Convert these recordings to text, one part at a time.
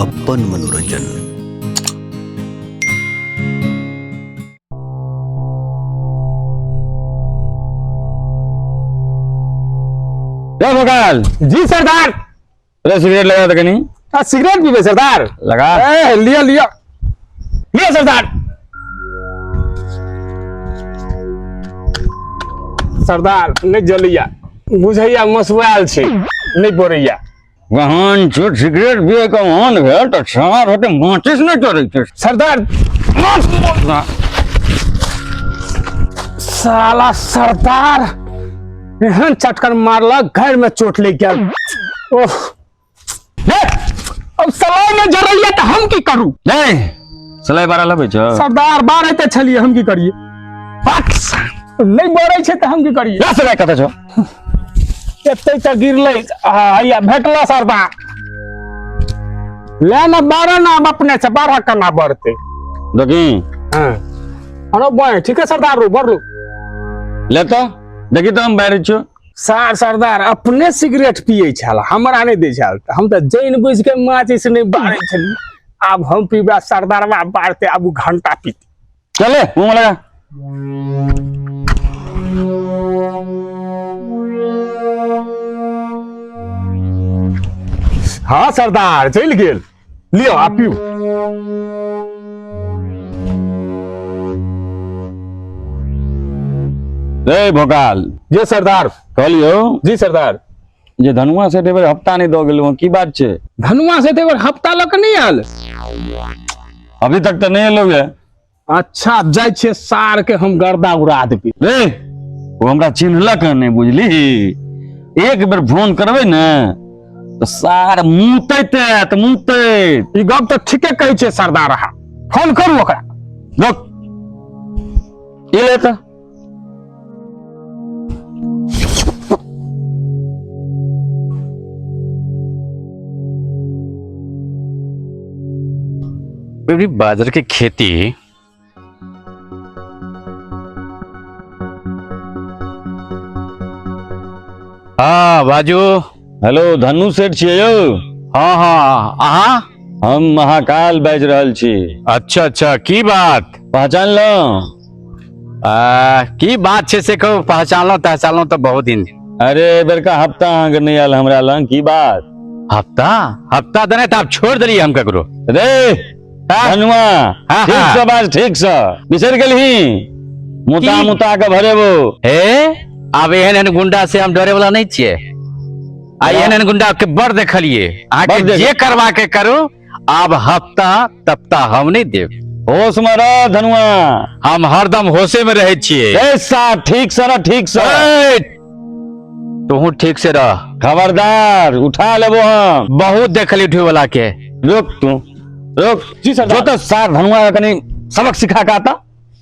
अपन मनोरंजन। भोकाल जी सरदार। अरे सिगरेट लगा था कहीं? सिगरेट पीबे सरदार? लगा। लिया लिया लिया सरदार। सरदार नहीं जलिया बुझैया मसुआल छे नहीं बोरैया। गहन छोट सिगरेट पिए का मन भेल तो सार होते माचिस नहीं चढ़े छे। सरदार साला सरदार एहन चटकर मारला घर में चोट ले गया। ओह अब सलाई में जरैया तो हम की करू? नहीं सलाई बारह लबे छ सरदार बारह ते छलिए हम की करिए? नहीं बोरै छे तो हम की करिए? ना सलाई कते छ एते त गिरले आया भेटला सरदार। ले ना 12 ना अपने से 12 करना बढ़ते देखी। हां अरे बॉय ठीक है सरदार रो भर लो ले तो देखी तो हम बैठ छ। सरदार अपने सिगरेट पिए छला हमरा नहीं दे छल हम तो जैन बुझ के माचिस नहीं बारे छली। अब हम पीबा सरदार बा बारते अब घंटा पीते। चले मुंह में लगा। हाँ सरदार चल गेल लियो आप पियो। रे भोकाल जी सरदार। कहलियो जी सरदार। जे धनुआ से देवर हफ्ता नहीं दो गेलो की बात छे? धनुआ से देवर हफ्ता लक नहीं आल अभी तक तो नहीं लोगे। अच्छा जाय छे सार के हम गर्दा उड़ा देबे। रे वो हमरा चिन्हलक नहीं बुझली। एक बार फोन करबे न तो सार मुतते त मुतते। ई गप तो ठीके कहै छे सरदार। अहाँ फोन करू ओकरा। रुक ये ले तो बेबी बाजरे की खेती हाँ बाजू। हेलो धनु सेठ छियै यौ? हाँ हाँ अहाँ? हम महाकाल बाज रहल छी। अच्छा अच्छा की बात? पहचान लो? की बात छे से कहू पहचानलो तो बहुत दिन। अरे बड़का हफ्ता अहाँ नहीं आल हमरा लंग की बात? हफ्ता देने तो आप छोड़ दिलिए हम ककरो। रे धनुआ हाँ, ठीक हाँ। से बात ठीक से बिसर गेलही मुता की? मुता के भरे वो। हे अब एहन गुंडा से हम डरे वाला नहीं छिए। एहन गुंडा के बड़ देखलिए आके जे करवा के करो। अब हफ्ता तफ्ता हम नहीं देव। होश में रह धनुआ। हम हरदम होशे में रहे छिए। ए साहब ठीक से रह ठीक से। तू ठीक से रह। खबरदार उठा लेबो हम। बहुत देखली उठे वाला के। रुक तू रुक। जी सरदार। जो तो सार धनुआ का कनी सबक सिखा के आता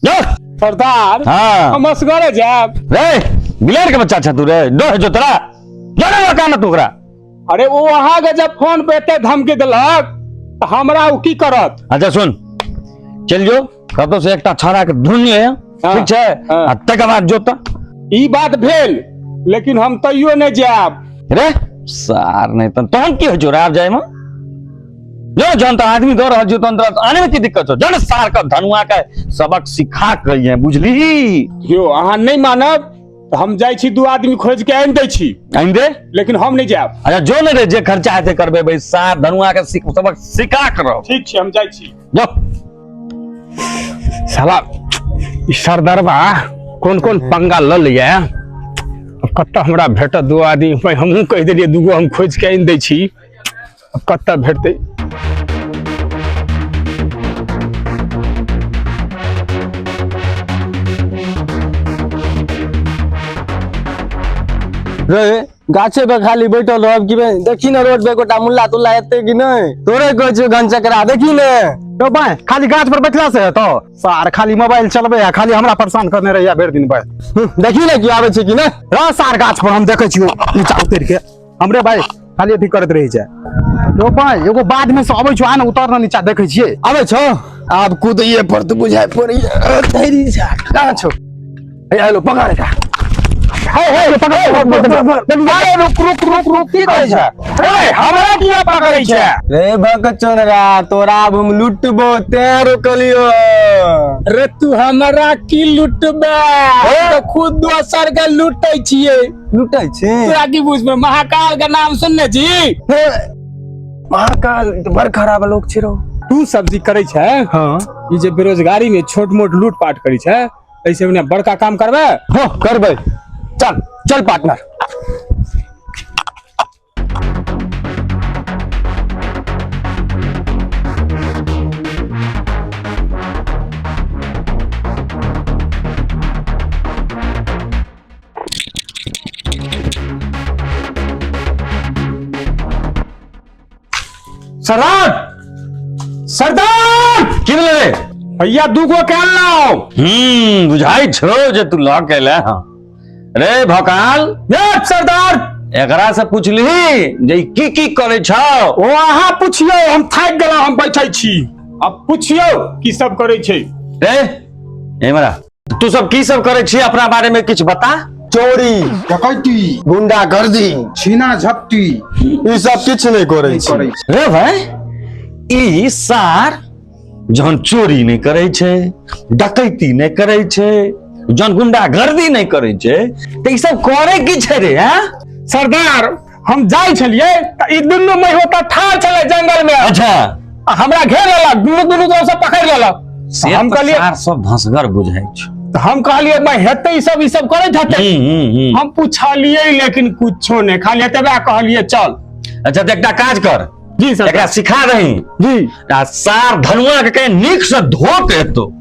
जो। सरदार हाँ हम असगरे जाब। रे बिलार के बच्चा छ तू रे डो जो तोरा जाने का ना तोरा। अरे वो वहां के जब फोन पे एते धमकी देलक तो हमरा उ की करत? अच्छा सुन चल जो कतो से एकटा छाड़ा के ढूंढ लिया ठीक है। हाँ। तक बाद जो तो ई बात भेल लेकिन हम तैयो नहीं जाब। रे सार नहीं तो हम की हो जो राव जाए में जो जनता आदमी दौड़ रहा जो तंत्र आने में की दिक्कत हो जन सार का धनुआ का सबक सिखा के बुझली। यो अहाँ नहीं मानब तो हम जाय छी 2 आदमी खोज के आइन दै छी आइन दे। लेकिन हम नहीं जाब। अच्छा जो नहीं रे जे खर्चा है करबे भाई सार धनुआ का सबक सिखा करो। ठीक छै हम जाय छी। जो साला ई सरदारबा कौन पंगा ल लिया कत्ता हमरा भेटत 2 आदमी भाई हमहू कह देलिए 2 हम खोज के आइन दै छी। अब कत्ता भेटते? रे गाछे पे खाली बैठल रहब कि देखी न रोड पे गोटा मुल्ला तुल्ला एते कि नहीं? तोरे कहै छियौ घन चकरा देखी ने। तो भाई खाली गाछ पर बैठला से तो सार खाली मोबाइल चलबे या खाली हमरा परेशान करने रहिया भर दिन भाई। देखी ने कि आबै छै कि नहीं? रा सार गाछ पर हम देखे छियो नीचा उतर के हमरे भाई खाली अथी करत रही छै। तो भाई एगो बाद में से आबै छौ आ न उतर न नीचा देखे छियै आबै छौ आब कूदिए पर तो बुझाय पड़ी। धैर्य से कहां छौ? ए हेलो पकड़ का की कहै छै हमरा किया पकड़ै छै रे भगचोनरा तोरा अब हम लुटबो ते रोकलियो। रे तू हमरा की लुटबे तो खुद दोसर के लुटै छियै। लुटै छी तोरा की बुझबे महाकाल के नाम सुनने छी। महाकाल तो बड़ खराब लोग छिरो। तू सब्जी करे छै हाँ ई जे बेरोजगारी में छोट मोट लूटपाट करी छै ऐसे उन्हें बड़का काम करबे। हाँ करबै चल चल पार्टनर। सरदार सरदार की रे भैया दूगो के लाओ। बुझाई छो जे तू लॉ कैले हां रे भकाल। सरदार एकरा से पूछली जे की करे छौ। ओ अहाँ पूछियो हम थाक गेला हम बैठै छी। अब पूछियो की सब करे छै। रे एमरा तू सब की सब करे छी अपना बारे में कुछ बता। चोरी डकैती गुंडागर्दी छीना झपटी ई सब किछ नहीं करे छी। रे भाई ई सार जौन चोरी नहीं करे छे डकैती नहीं करे छे जौन गुंडागर्दी नहीं करे छे तो ई सब करे की छे रे। हैं सरदार हम जाय छलिए त ई दुनु में होता ठार छले जंगल में। अच्छा हमरा घेर लेलक दुनु तो सब पकड़ लेलक। हम कहलिए सार सब भसगर बुझाई छ। हम कहलिए मैं हेते ई सब करैत हते। हम पूछलिए लेकिन कुछो नहीं खाली एतबे कहलिए चल। अच्छा तो एकटा काज कर जी सर एकरा सिखा रही जी आ सार धनुआ के कहीं नीक से धो के तो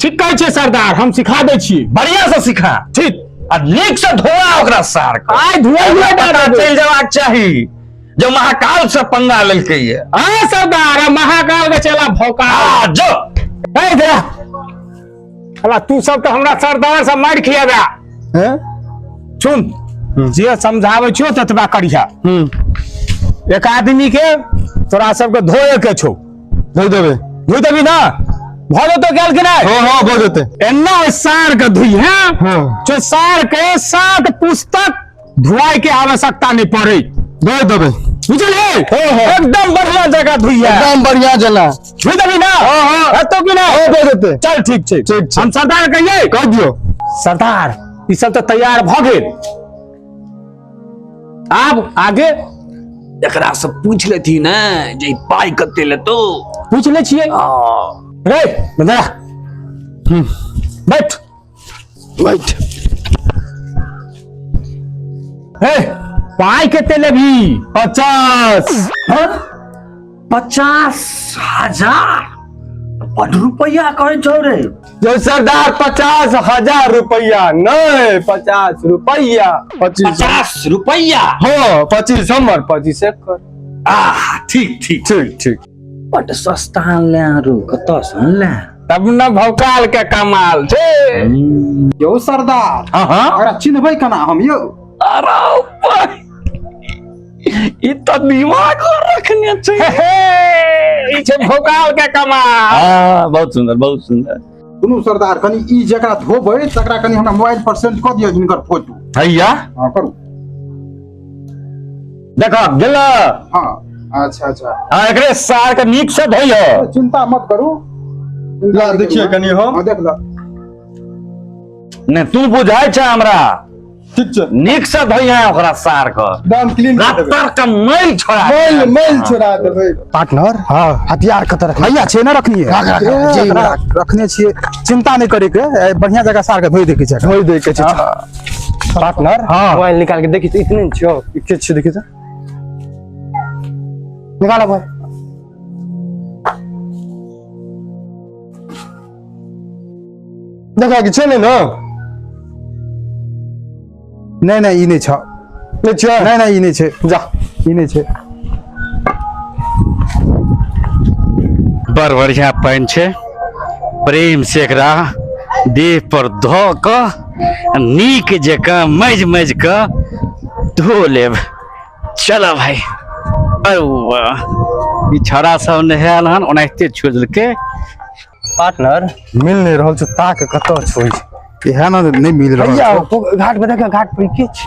ठीक कहै छै सरदार हम सिखा दै छी। बढ़िया से सिखा ठीक आ नीक से धोआ ओकरा सार के। आइ धुआइए पता चल जबाक चाही जो महाकाल से पंगा लेलकै ये। हां सरदार महाकाल के चला भौका आ जो ए दे हला तू सब तो हमरा सरदार से मार खियाबे। हैं सुन जे समझावे छियो ततबा करिया। एक आदमी के तोरा सब के धोए के छौ धो देबे धोई देबी ना भलो तो गेल कि नहीं। हाँ हाँ भो देते एन्ना सार के धुई है हाँ। जो सार के 7 पुस्तक धुआई के आवश्यकता नहीं पड़े। धो देबे बुझले एकदम बढ़िया जगह धुई है एकदम बढ़िया जना धुई देबी ना। हाँ तो कि नहीं धो देते। चल ठीक छै ठीक छै। हम सरदार कहिए कह दियो सरदार ई सब तो तैयार भ गेल। आब आगे एकरा से पूछ लेती ना जे पाई कते लेतो। पूछ ले छिए। रे बंदा बैठ बैठ हे पाई केते लेबी 50 50,000 बड़ रुपया कहे छौ रे। जो सरदार 50,000 रुपया नहीं 50 रुपया 25 50 रुपया। हाँ 25 हमर 25 कर। ठीक ठीक ठीक ठीक बड़ सस्ता ले रू कत सन ले तब न भौकाल के कमाल छे। यो सरदार हां हां अरे चिन्हबै केना हम यो। अरे भाई ई तो दिमाग रखने हे, चाहिए। हे, ई छे भौकाल के कमाल। हां बहुत सुंदर बहुत सुंदर। दुनू सरदार कनी ई जकरा धोबै तकरा कनी हमरा मोबाइल पर सेंड क दियौ जिनकर फोटो। हैया हां करू। देखो गेल। हां अच्छा अच्छा हां एकरे सार के नीक से धोइयो। चिंता मत करू। ला देखिए कनी हो। हां देख ल ने तू बुझाय छ हमरा ठीक छै नीक से धोइया ओकरा सार के दाम क्लीन कर देबे रत्तर के मैल छोड़ा मैल मैल छोड़ा देबे। पार्टनर हां हथियार कत रखलिए छै ना रखनी है रखने छिए चिंता नहीं करे के बढ़िया जगह सार के धोई दे के छै धोई दे के छै। पार्टनर हां मोबाइल निकाल के देखी तो इतने छो के छै देखि त निकाल भाई। देखा कि छै ने ना नहीं ई नहीं छ नहीं छै नहीं ई नहीं छै जा ई नहीं छै। बड़ बढ़िया पानि छै प्रेम से एकरा देह पर धो क नीक जकाँ मज मज क धो लेब। चलो भाई अरे वाह ई छौड़ा सब नहायल हन ओनाहिते छोड़ देलकै। पार्टनर मिल नहीं रहल छ ताक कत छै है ना नहीं मिल रहा भैया है। घाट पे देखा घाट पर किछ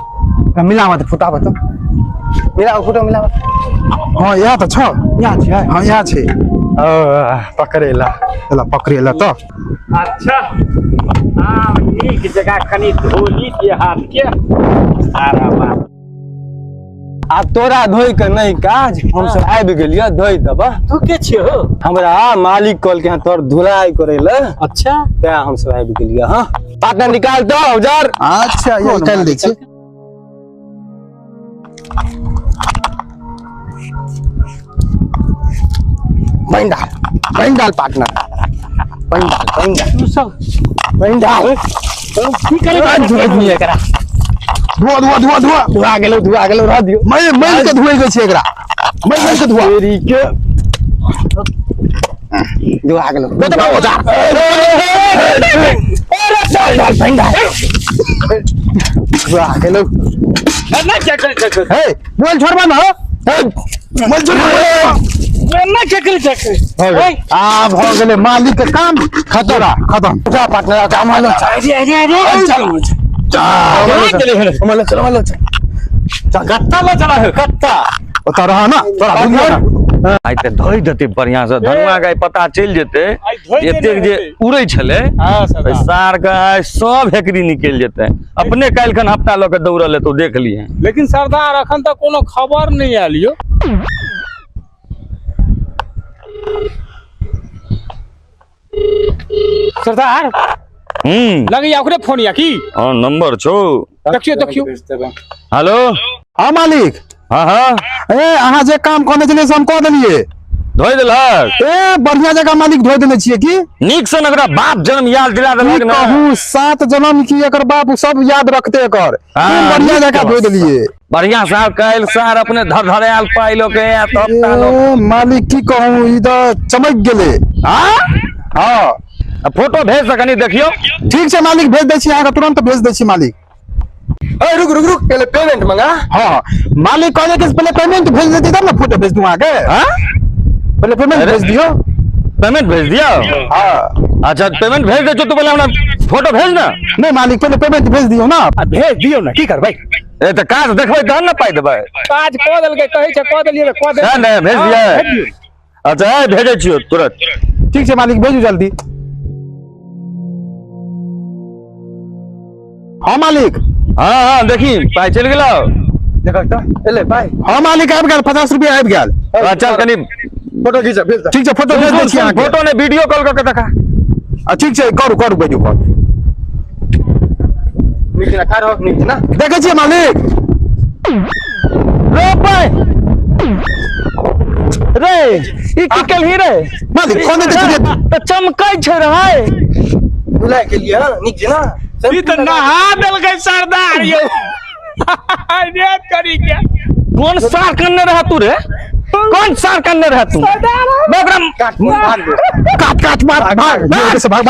मिला मत फुटा बता मिला फोटो मिला हाँ यहाँ तो छ यहाँ छै हाँ यहाँ छे पकड़ेला चला पकड़ेला तो अच्छा हाँ नीक जगह कनी धोली के हाथ के आराम आ तोरा धोई के नहीं काज हम सब आबि गेलियो धोई दबा तू के छियो हमरा मालिक कॉल के तोर धुलाई करेला अच्छा ते हम सब आबि गेलियो हां पार्टनर निकाल दो औजार अच्छा ये निकाल दे छी बंडाल पार्टनर बंडाल तू सब बंडाल की करे धोई नहीं एकरा धुआ धुआ गेलो रह दियो मैं के धुए गई छी एकरा मैं के धुआ तेरी के धुआ गेलो तो औजार धुआ गेलो ना क्या करे हे बोल छोड़बा ना बोल छोड़ ना क्या करे आ भ गेले मालिक के काम खत्म जा पार्टनर काम हालो चलो कत्ता में चला है कत्ता ओता रहा ना तोरा बुझियो ना आई ते धोई देते बढ़िया से धनुआ के पता चल जेते आई धोई देने एतेक जे हेतै। उड़ै छले हाँ सरदार सार के आइ सब हेकरी निकल जेते अपने काल खन हफ्ता ल के दौड़ल है तो देख लिए लेकिन सरदार अखन तक कोनो खबर नहीं आयल यो सरदार लगे ओकरे फोन या की हाँ नंबर छो देखियो हेलो हाँ मालिक हाँ हाँ ए अहाँ जे काम करने छलिए से हम कह देलिए धोई देलक ए बढ़िया जगह मालिक धोइ देने छिए की नीक से नगरा बाप जन्म याद दिला की देलक ना कहूँ 7 जन्म की एकर बाप सब याद रखते एकर हाँ, बढ़िया नीक जगह बात। धोइ देलिए बढ़िया साहब काल सार अपने धर धरायल पाई लो के या तब तालो ए, मालिक की कहूँ ई तो चमक गेले हाँ हाँ फोटो भेज सकनी देखियो ठीक छै मालिक भेज दै छी अहाँके तुरंत भेज दै छी मालिक ए रुक पहले पेमेंट मंगा हाँ मालिक कहले कि पहले पेमेंट भेज देती तब ना फोटो भेज दूँ अहाँके हाँ पहले पेमेंट अरे। भेज दियो पेमेंट भेज दिया हाँ अच्छा पेमेंट भेज दे तो पहले हमरा फोटो भेज ना नहीं मालिक पहले पेमेंट भेज दियो ना भेज दियो ना की करबै ए तो काज देखबै तहन ना पाई देबै काज कऽ देलकै कहै छै कऽ देलियै कऽ दे है ना भेज दिया अच्छा है भेजै छियो तुरंत ठीक छै मालिक भेजू जल्दी हाँ मालिक हाँ हाँ देखी पाई चल गेलो देखो तो एले भाई हाँ मालिक आबि गेल 50 रुपया आबि गेल अच्छा कनी फोटो खींच भेज दे ठीक छै फोटो भेज दै छी अहाँके फोटो ने वीडियो कॉल करके देखा ठीक छै करू वीडियो कॉल नीचे ना खा नीचे ना देखै छियै मालिक रे पाई रे ई की केलही रे मालिक कोने देखिए तो चमकै छै रे बुलाए के लिए हां नीचे ना ई तऽ नहा देलकै सरदार यो रेत करी के कौन सार करने रहा तू रे कौन सार करने रहा तू बेगरम काट मार दे काट मार भाग से भाग